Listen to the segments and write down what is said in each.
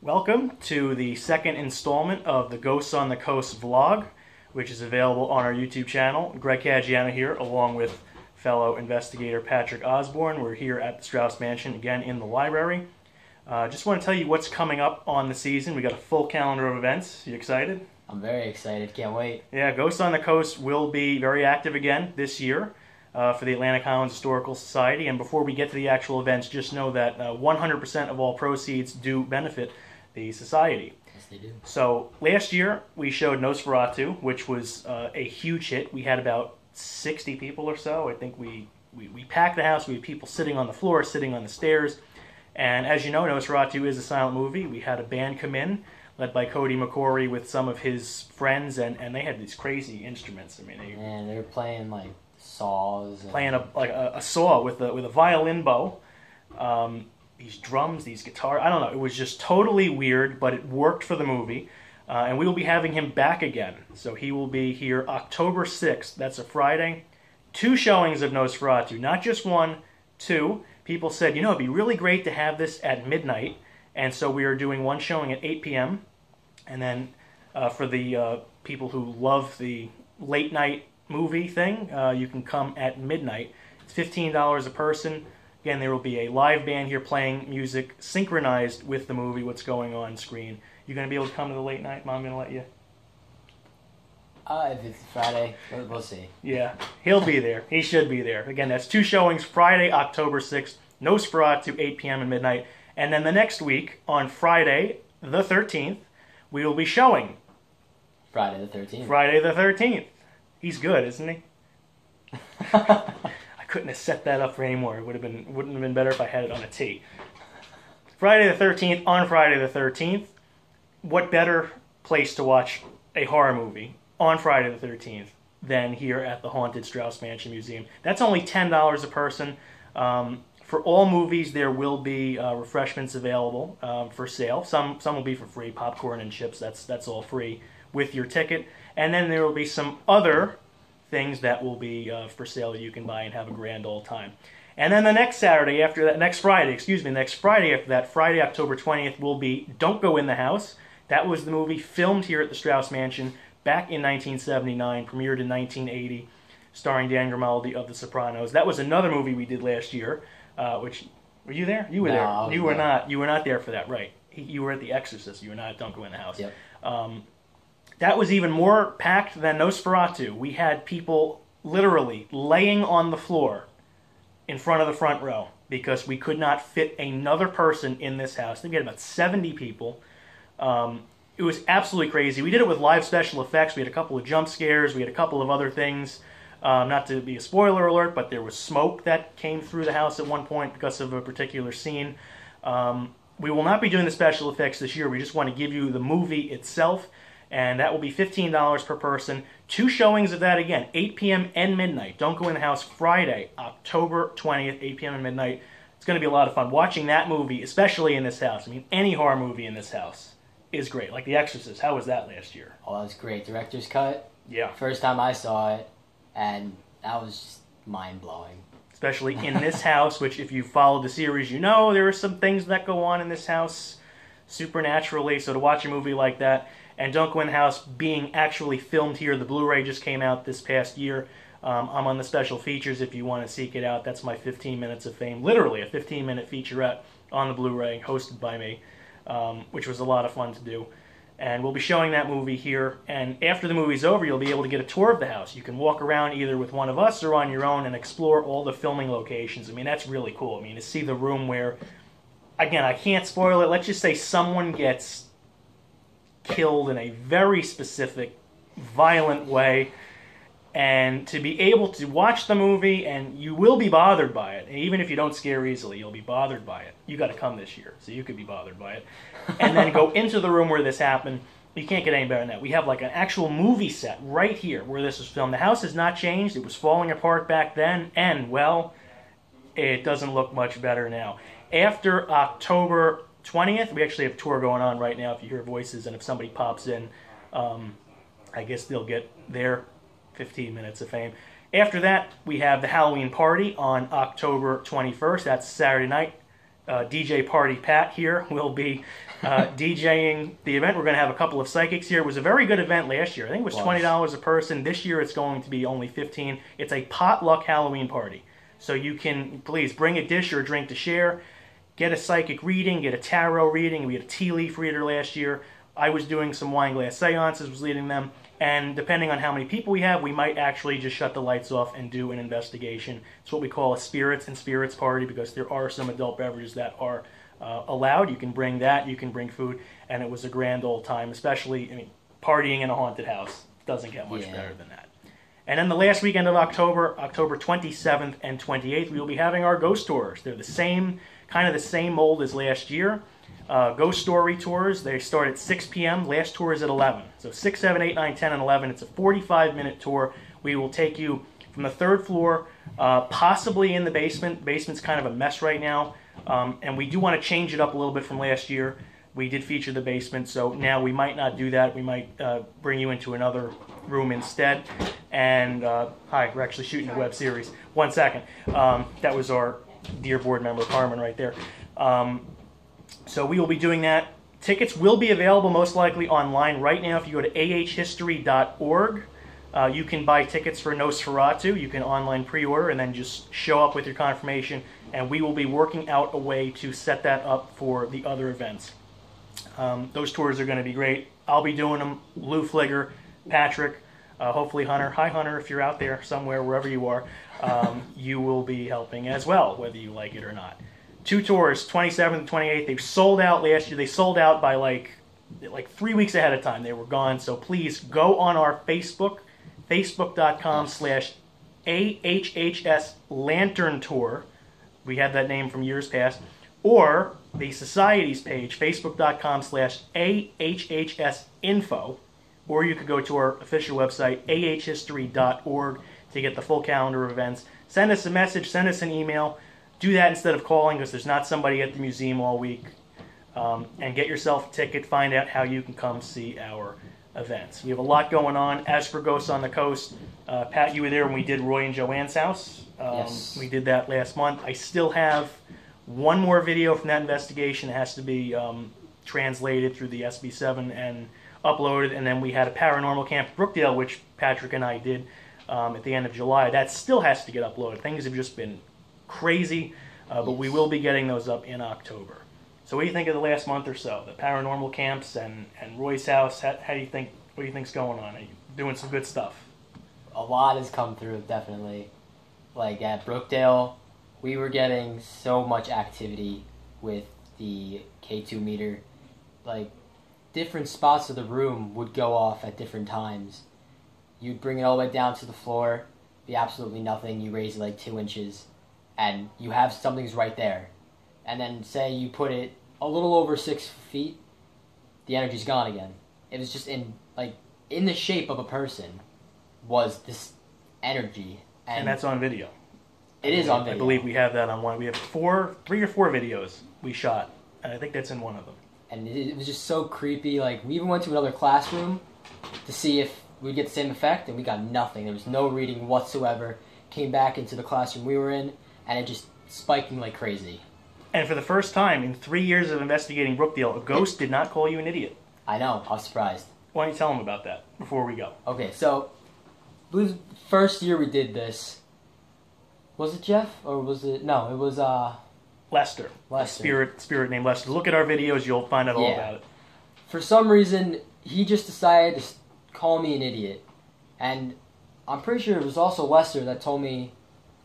Welcome to the second installment of the Ghosts on the Coast vlog, which is available on our YouTube channel. Greg Caggiano here, along with fellow investigator Patrick Osborne. We're here at the Strauss Mansion, again in the library. Just want to tell you what's coming up on the season. We got a full calendar of events. You excited? I'm very excited. Can't wait. Yeah, Ghosts on the Coast will be very active again this year for the Atlantic Highlands Historical Society. And before we get to the actual events, just know that 100% of all proceeds do benefit the society. Yes, they do. So last year we showed Nosferatu, which was a huge hit. We had about 60 people or so. I think we packed the house. We had people sitting on the floor, sitting on the stairs. And as you know, Nosferatu is a silent movie. We had a band come in, led by Cody McCory with some of his friends, and they had these crazy instruments. I mean, they were playing like saws. Playing a saw with a violin bow. These drums, these guitars, I don't know. It was just totally weird, but it worked for the movie. And we will be having him back again. So he will be here October 6th. That's a Friday. 2 showings of Nosferatu. Not just 1, 2. People said, you know, it'd be really great to have this at midnight. And so we are doing 1 showing at 8 p.m. And then for the people who love the late night movie thing, you can come at midnight. It's $15 a person. Again, there will be a live band here playing music synchronized with the movie, what's going on screen. You going to be able to come to the late night? Mom going to let you? If it's Friday, we'll see. Yeah, he'll be there. He should be there. Again, that's 2 showings, Friday, October 6th, Nosferatu, 8 p.m. and midnight. And then the next week, on Friday the 13th, we will be showing Friday the 13th. Friday the 13th. He's good, isn't he? Couldn't have set that up for any more. It wouldn't have been better if I had it on a tee. Friday the 13th, on Friday the 13th. What better place to watch a horror movie on Friday the 13th than here at the Haunted Strauss Mansion Museum? That's only $10 a person. For all movies, there will be refreshments available for sale. Some will be for free, popcorn and chips. That's all free with your ticket. And then there will be some other things that will be for sale that you can buy and have a grand old time. And then the next Saturday after that, next Friday after that, Friday, October 20th, will be Don't Go in the House. That was the movie filmed here at the Strauss Mansion back in 1979, premiered in 1980, starring Dan Grimaldi of The Sopranos. That was another movie we did last year, which, were you there? You were No, there. You were not. You were not there for that, right. You were at The Exorcist. You were not at Don't Go in the House. Yep. That was even more packed than Nosferatu. We had people literally laying on the floor in front of the front row because we could not fit another person in this house. I think we had about 70 people. It was absolutely crazy. We did it with live special effects. We had a couple of jump scares. We had a couple of other things. Not to be a spoiler alert, but there was smoke that came through the house at one point because of a particular scene. We will not be doing the special effects this year. We just want to give you the movie itself. And that will be $15 per person. 2 showings of that again, 8 p.m. and midnight. Don't Go in the House, Friday, October 20th, 8 p.m. and midnight. It's going to be a lot of fun. Watching that movie, especially in this house. I mean, any horror movie in this house is great. Like The Exorcist. How was that last year? Oh, that was great. Director's cut. Yeah. First time I saw it, and that was just mind-blowing. Especially in this house, which if you followed the series, you know there are some things that go on in this house supernaturally. So to watch a movie like that, and Don't Go in the House being actually filmed here. The Blu-ray just came out this past year. I'm on the special features if you want to seek it out. That's my 15 Minutes of Fame. Literally a 15-minute featurette on the Blu-ray hosted by me, which was a lot of fun to do. And we'll be showing that movie here. And after the movie's over, you'll be able to get a tour of the house. You can walk around either with one of us or on your own and explore all the filming locations. I mean, that's really cool. I mean, to see the room where, again, I can't spoil it. Let's just say someone gets killed in a very specific, violent way, and to be able to watch the movie, and you will be bothered by it, and even if you don't scare easily, you'll be bothered by it. You got to come this year, so you could be bothered by it, and then go into the room where this happened. You can't get any better than that. We have like an actual movie set right here where this was filmed. The house has not changed. It was falling apart back then, and, well, it doesn't look much better now. After October 20th, we actually have a tour going on right now if you hear voices, and if somebody pops in, I guess they'll get their 15 minutes of fame. After that, we have the Halloween party on October 21st. That's Saturday night. DJ Party Pat here will be DJing the event. We're going to have a couple of psychics here. It was a very good event last year. I think it was $20 a person. This year it's going to be only $15. It's a potluck Halloween party. So you can, please, bring a dish or a drink to share. Get a psychic reading, get a tarot reading. We had a tea leaf reader last year. I was doing some wine glass seances, was leading them. And depending on how many people we have, we might actually just shut the lights off and do an investigation. It's what we call a spirits and spirits party, because there are some adult beverages that are allowed. You can bring that, you can bring food, and it was a grand old time, especially, I mean, partying in a haunted house doesn't get much better than that. And then the last weekend of October, October 27th and 28th, we will be having our ghost tours. They're the same, kind of the same mold as last year. Ghost Story tours, they start at 6 p.m. Last tour is at 11. So 6, 7, 8, 9, 10, and 11. It's a 45-minute tour. We will take you from the third floor, possibly in the basement. Basement's kind of a mess right now. And we do want to change it up a little bit from last year. We did feature the basement, so now we might not do that. We might bring you into another room instead. And, hi, we're actually shooting a web series. 1 second. That was our dear board member, Carmen, right there. So we will be doing that. Tickets will be available most likely online right now. If you go to ahhistory.org, you can buy tickets for Nosferatu. You can online pre-order and then just show up with your confirmation. And we will be working out a way to set that up for the other events. Those tours are going to be great. I'll be doing them. Lou Fligger, Patrick, hopefully Hunter. Hi, Hunter, if you're out there somewhere, wherever you are, you will be helping as well, whether you like it or not. 2 tours, 27th and 28th. They sold out last year. They sold out by like 3 weeks ahead of time. They were gone. So please go on our Facebook, facebook.com/AHHS Lantern Tour. We had that name from years past. Or the Society's page, facebook.com/AHHS Info. Or you could go to our official website, ahhistory.org, to get the full calendar of events. Send us a message, send us an email. Do that instead of calling, because there's not somebody at the museum all week. And get yourself a ticket. Find out how you can come see our events. We have a lot going on. As for Ghosts on the Coast, Pat, you were there when we did Roy and Joanne's house. Yes. We did that last month. I still have one more video from that investigation. It has to be translated through the SB7 and uploaded. And then we had a paranormal camp at Brookdale, which Patrick and I did at the end of July. That still has to get uploaded. Things have just been crazy, but we will be getting those up in October. So what do you think of the last month or so? The paranormal camps and Roy's house, how do you think, what do you think's going on? Are you doing some good stuff? A lot has come through, definitely. Like at Brookdale, we were getting so much activity with the K2 meter. Like, different spots of the room would go off at different times. You'd bring it all the way down to the floor, be absolutely nothing, you raise it like 2 inches, and you have something's right there. And then say you put it a little over 6 feet, the energy's gone again. It was just in the shape of a person was this energy. And that's on video. It is on video. I believe we have that on one. We have 3 or 4 videos we shot, and I think that's in one of them. And it was just so creepy. Like, we even went to another classroom to see if we'd get the same effect, and we got nothing. There was no reading whatsoever. Came back into the classroom we were in, and it just spiking like crazy. And for the first time in 3 years of investigating Brookdale, a ghost did not call you an idiot. I know. I was surprised. Why don't you tell them about that before we go? Okay, so I believe the first year we did this, was it Jeff? Or was it... No, it was... Lester. Spirit named Lester. Look at our videos, you'll find out all about it. For some reason, he just decided to call me an idiot. And I'm pretty sure it was also Lester that told me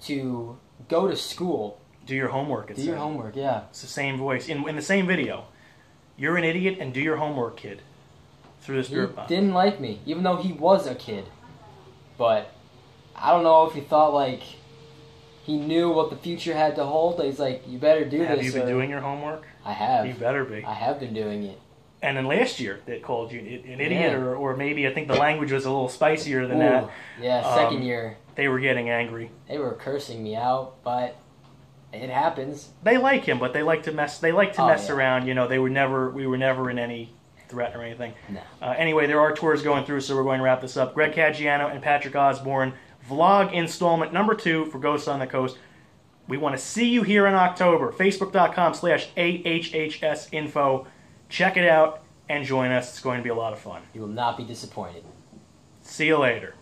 to go to school. Do your homework. Do your homework, yeah. It's the same voice. In the same video. You're an idiot and do your homework, kid. Through the spirit box. He didn't like me, even though he was a kid. But I don't know if he thought, like, he knew what the future had to hold. He's like, you better do this. Have you been doing your homework? I have. You better be. I have been doing it. And then last year, they called you an idiot, or maybe I think the language was a little spicier than that. Yeah, second year. They were getting angry. They were cursing me out, but it happens. They like him, but they like to mess. They like to mess around. You know, we were never in any threat or anything. No. Anyway, there are tours going through, so we're going to wrap this up. Greg Caggiano and Patrick Osborne, vlog installment number 2 for Ghosts on the Coast. We want to see you here in October. Facebook.com/AHHSinfo. Check it out and join us. It's going to be a lot of fun. You will not be disappointed. See you later.